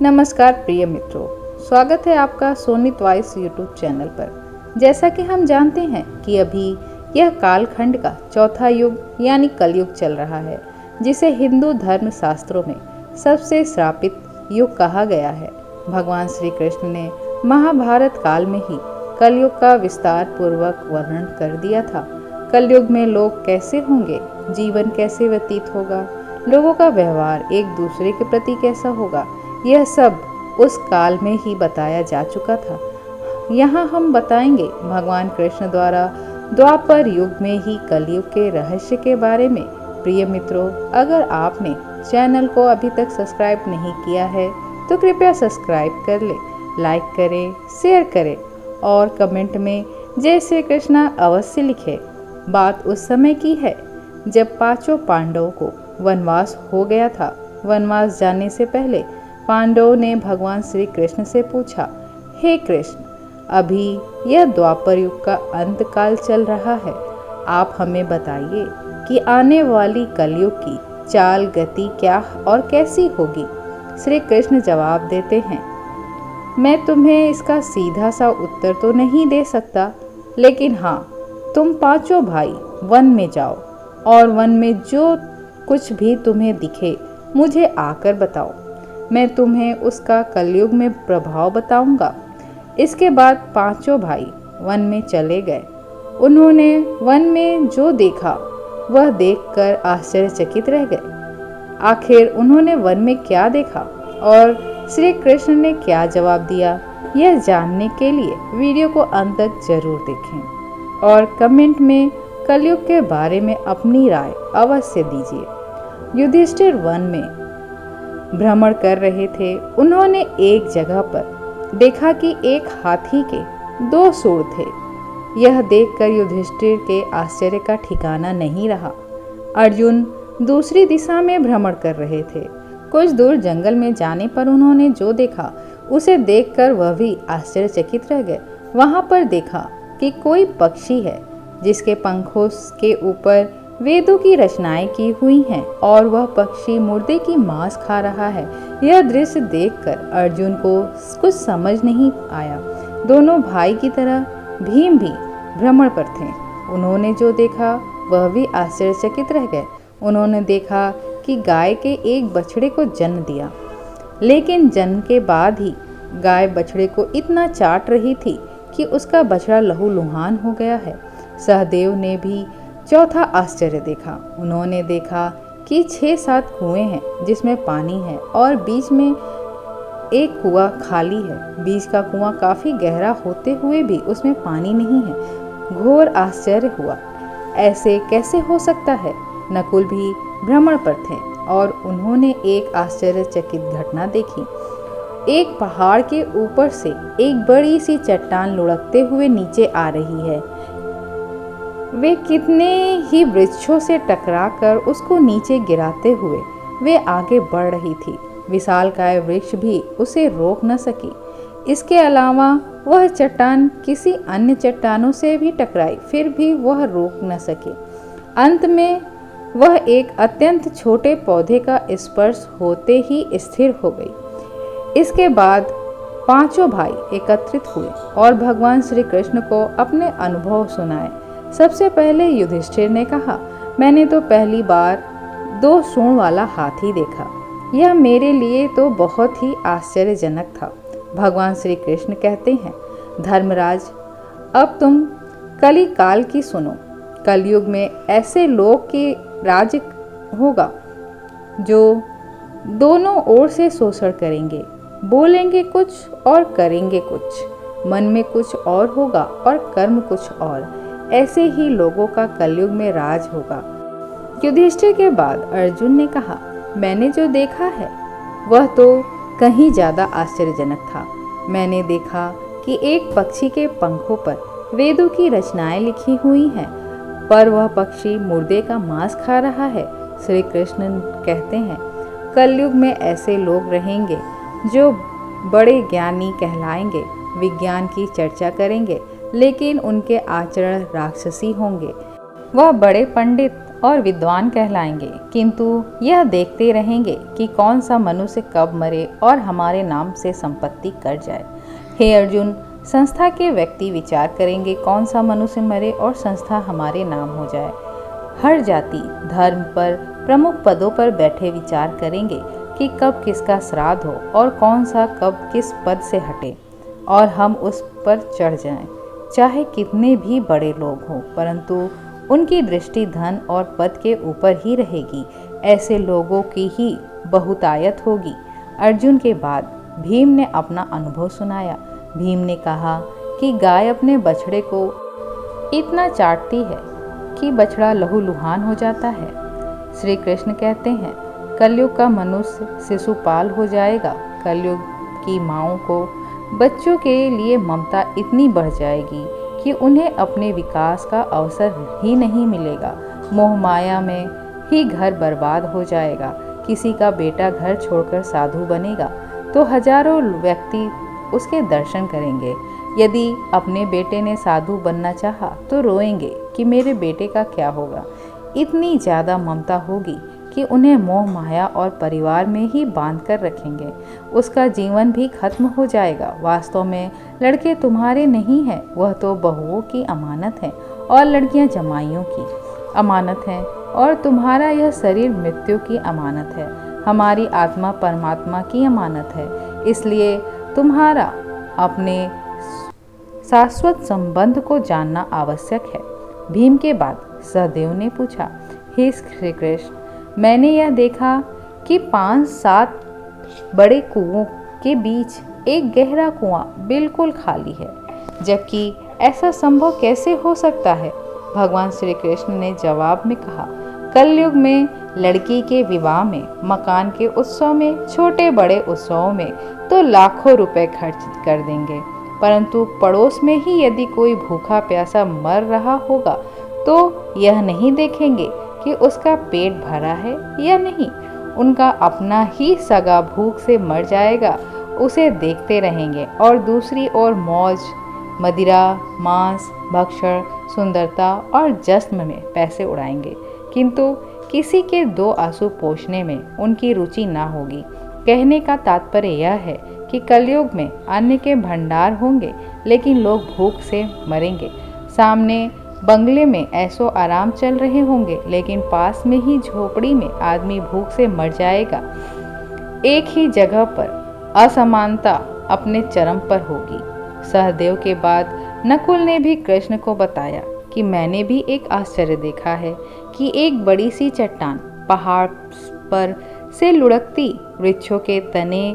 नमस्कार प्रिय मित्रों, स्वागत है आपका सोनित वॉइस यूट्यूब चैनल पर। जैसा कि हम जानते हैं कि अभी यह कालखंड का चौथा युग यानी कलयुग चल रहा है, जिसे हिंदू धर्म शास्त्रों में सबसे श्रापित युग कहा गया है। भगवान श्री कृष्ण ने महाभारत काल में ही कलयुग का विस्तार पूर्वक वर्णन कर दिया था। कलयुग में लोग कैसे होंगे, जीवन कैसे व्यतीत होगा, लोगों का व्यवहार एक दूसरे के प्रति कैसा होगा, यह सब उस काल में ही बताया जा चुका था। यहाँ हम बताएंगे भगवान कृष्ण द्वारा द्वापर युग में ही कलयुग के रहस्य के बारे में। प्रिय मित्रों, अगर आपने चैनल को अभी तक सब्सक्राइब नहीं किया है तो कृपया सब्सक्राइब कर ले, लाइक करें, शेयर करें और कमेंट में जय श्री कृष्णा अवश्य लिखें। बात उस समय की है जब पांचों पांडवों को वनवास हो गया था। वनवास जाने से पहले पांडवों ने भगवान श्री कृष्ण से पूछा, हे कृष्ण, अभी यह द्वापर युग का अंत काल चल रहा है, आप हमें बताइए कि आने वाली कलयुग की चाल गति क्या और कैसी होगी। श्री कृष्ण जवाब देते हैं, मैं तुम्हें इसका सीधा सा उत्तर तो नहीं दे सकता, लेकिन हाँ, तुम पांचों भाई वन में जाओ और वन में जो कुछ भी तुम्हें दिखे मुझे आकर बताओ। मैं तुम्हें उसका कलयुग में प्रभाव बताऊंगा। इसके बाद पांचों भाई वन में चले गए। उन्होंने वन में जो देखा वह देखकर आश्चर्यचकित रह गए। आखिर उन्होंने वन में क्या देखा और श्री कृष्ण ने क्या जवाब दिया, यह जानने के लिए वीडियो को अंत तक जरूर देखें और कमेंट में कलयुग के बारे में अपनी राय अवश्य दीजिए। युधिष्ठिर वन में भ्रमण कर रहे थे। उन्होंने एक जगह पर देखा कि एक हाथी के दो सूंड थे। यह देखकर युधिष्ठिर के आश्चर्य का ठिकाना नहीं रहा। अर्जुन दूसरी दिशा में भ्रमण कर रहे थे। कुछ दूर जंगल में जाने पर उन्होंने जो देखा उसे देखकर वह भी आश्चर्यचकित रह गए। वहां पर देखा कि कोई पक्षी है जिसके पंखों के ऊपर वेदों की रचनाएं की हुई हैं और वह पक्षी मुर्दे की मांस खा रहा है। यह दृश्य देखकर अर्जुन को कुछ समझ नहीं आया। दोनों भाई की तरह भीम भी भ्रमण पर थे। उन्होंने जो देखा वह भी आश्चर्यचकित रह गए। उन्होंने देखा कि गाय के एक बछड़े को जन्म दिया, लेकिन जन्म के बाद ही गाय बछड़े को इतना चाट रही थी कि उसका बछड़ा लहूलुहान हो गया है। सहदेव ने भी चौथा आश्चर्य देखा। उन्होंने देखा कि 6-7 कुएं हैं जिसमें पानी है और बीच में एक कुआं खाली है। बीच का कुआं काफी गहरा होते हुए भी उसमें पानी नहीं है। घोर आश्चर्य हुआ, ऐसे कैसे हो सकता है। नकुल भी भ्रमण पर थे और उन्होंने एक आश्चर्यचकित घटना देखी। एक पहाड़ के ऊपर से एक बड़ी सी चट्टान लुढ़कते हुए नीचे आ रही है। वे कितने ही वृक्षों से टकराकर उसको नीचे गिराते हुए वे आगे बढ़ रही थी। विशालकाय वृक्ष भी उसे रोक न सकी। इसके अलावा वह चट्टान किसी अन्य चट्टानों से भी टकराई, फिर भी वह रोक न सकी। अंत में वह एक अत्यंत छोटे पौधे का स्पर्श होते ही स्थिर हो गई। इसके बाद पांचों भाई एकत्रित हुए और भगवान श्री कृष्ण को अपने अनुभव सुनाए। सबसे पहले युधिष्ठिर ने कहा, मैंने तो पहली बार 2 सूंड वाला हाथी देखा। यह मेरे लिए तो बहुत ही आश्चर्यजनक था। भगवान श्री कृष्ण कहते हैं, धर्मराज, अब तुम कली काल की सुनो। कलयुग में ऐसे लोग की राज होगा जो दोनों ओर से शोषण करेंगे, बोलेंगे कुछ और करेंगे कुछ, मन में कुछ और होगा और कर्म कुछ और। ऐसे ही लोगों का कलयुग में राज होगा। युधिष्ठिर के बाद अर्जुन ने कहा, मैंने जो देखा है वह तो कहीं ज्यादा आश्चर्यजनक था। मैंने देखा कि एक पक्षी के पंखों पर वेदों की रचनाएं लिखी हुई हैं, पर वह पक्षी मुर्दे का मांस खा रहा है। श्री कृष्ण कहते हैं, कलयुग में ऐसे लोग रहेंगे जो बड़े ज्ञानी कहलाएंगे, विज्ञान की चर्चा करेंगे, लेकिन उनके आचरण राक्षसी होंगे। वह बड़े पंडित और विद्वान कहलाएंगे, किंतु यह देखते रहेंगे कि कौन सा मनुष्य कब मरे और हमारे नाम से संपत्ति कट जाए। हे अर्जुन, संस्था के व्यक्ति विचार करेंगे कौन सा मनुष्य मरे और संस्था हमारे नाम हो जाए। हर जाति धर्म पर प्रमुख पदों पर बैठे विचार करेंगे कि कब किसका श्राद्ध हो और कौन सा कब किस पद से हटे और हम उस पर चढ़ जाएं। चाहे कितने भी बड़े लोग हों, परंतु उनकी दृष्टि धन और पद के ऊपर ही रहेगी। ऐसे लोगों की ही बहुतायत होगी। अर्जुन के बाद भीम ने अपना अनुभव सुनाया। भीम ने कहा कि गाय अपने बछड़े को इतना चाटती है कि बछड़ा लहूलुहान हो जाता है। श्री कृष्ण कहते हैं, कलयुग का मनुष्य शिशुपाल हो जाएगा। कलयुग की माँओं को बच्चों के लिए ममता इतनी बढ़ जाएगी कि उन्हें अपने विकास का अवसर ही नहीं मिलेगा। मोह माया में ही घर बर्बाद हो जाएगा। किसी का बेटा घर छोड़कर साधु बनेगा तो हजारों व्यक्ति उसके दर्शन करेंगे। यदि अपने बेटे ने साधु बनना चाहा तो रोएंगे कि मेरे बेटे का क्या होगा। इतनी ज़्यादा ममता होगी कि उन्हें मोह माया और परिवार में ही बांध कर रखेंगे। उसका जीवन भी खत्म हो जाएगा। वास्तव में लड़के तुम्हारे नहीं हैं, वह तो बहुओं की अमानत है और लड़कियां जमाइयों की अमानत हैं, और तुम्हारा यह शरीर मृत्यु की अमानत है। हमारी आत्मा परमात्मा की अमानत है। इसलिए तुम्हारा अपने शाश्वत संबंध को जानना आवश्यक है। भीम के बाद सहदेव ने पूछा, हे श्री कृष्ण, मैंने यह देखा कि 5-7 बड़े कुओं के बीच एक गहरा कुआं बिल्कुल खाली है, जबकि ऐसा संभव कैसे हो सकता है? भगवान श्री कृष्ण ने जवाब में कहा, कलयुग में लड़की के विवाह में, मकान के उत्सव में, छोटे बड़े उत्सवों में तो लाखों रुपए खर्च कर देंगे, परंतु पड़ोस में ही यदि कोई भूखा प्यासा मर रहा होगा तो यह नहीं देखेंगे कि उसका पेट भरा है या नहीं। उनका अपना ही सगा भूख से मर जाएगा, उसे देखते रहेंगे और दूसरी ओर मौज मदिरा, मांस, भक्षण, सुंदरता और जश्न में पैसे उड़ाएंगे, किंतु किसी के 2 आंसू पोंछने में उनकी रुचि ना होगी। कहने का तात्पर्य यह है कि कलयुग में अन्न के भंडार होंगे, लेकिन लोग भूख से मरेंगे। सामने बंगले में ऐसो आराम चल रहे होंगे, लेकिन पास में ही झोपड़ी में आदमी भूख से मर जाएगा। एक ही जगह पर असमानता अपने चरम पर होगी। सहदेव के बाद नकुल ने भी कृष्ण को बताया कि मैंने भी एक आश्चर्य देखा है कि एक बड़ी सी चट्टान पहाड़ पर से लुढ़कती, वृक्षों के तने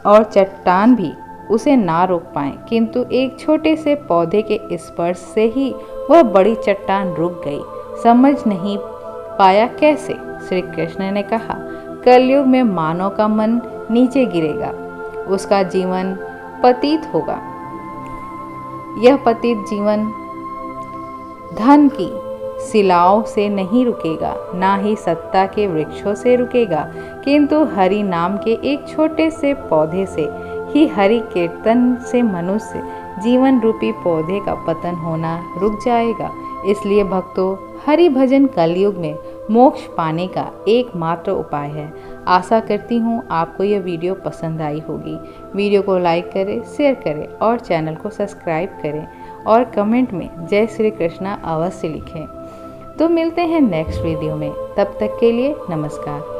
और चट्टान भी उसे ना रोक पाए, किंतु एक छोटे से पौधे के स्पर्श से ही वह बड़ी चट्टान रुक गई। समझ नहीं पाया कैसे? श्री कृष्ण ने कहा, कलयुग में मानव का मन नीचे गिरेगा, उसका जीवन पतित होगा। यह पतित जीवन धन की शिलाओं से नहीं रुकेगा, ना ही सत्ता के वृक्षों से रुकेगा, किंतु हरि नाम के एक छोटे से पौधे से ही, हरि कीर्तन से मनुष्य जीवन रूपी पौधे का पतन होना रुक जाएगा। इसलिए भक्तों, हरि भजन कलयुग में मोक्ष पाने का एकमात्र उपाय है। आशा करती हूँ आपको यह वीडियो पसंद आई होगी। वीडियो को लाइक करें, शेयर करें और चैनल को सब्सक्राइब करें और कमेंट में जय श्री कृष्णा अवश्य लिखें। तो मिलते हैं नेक्स्ट वीडियो में, तब तक के लिए नमस्कार।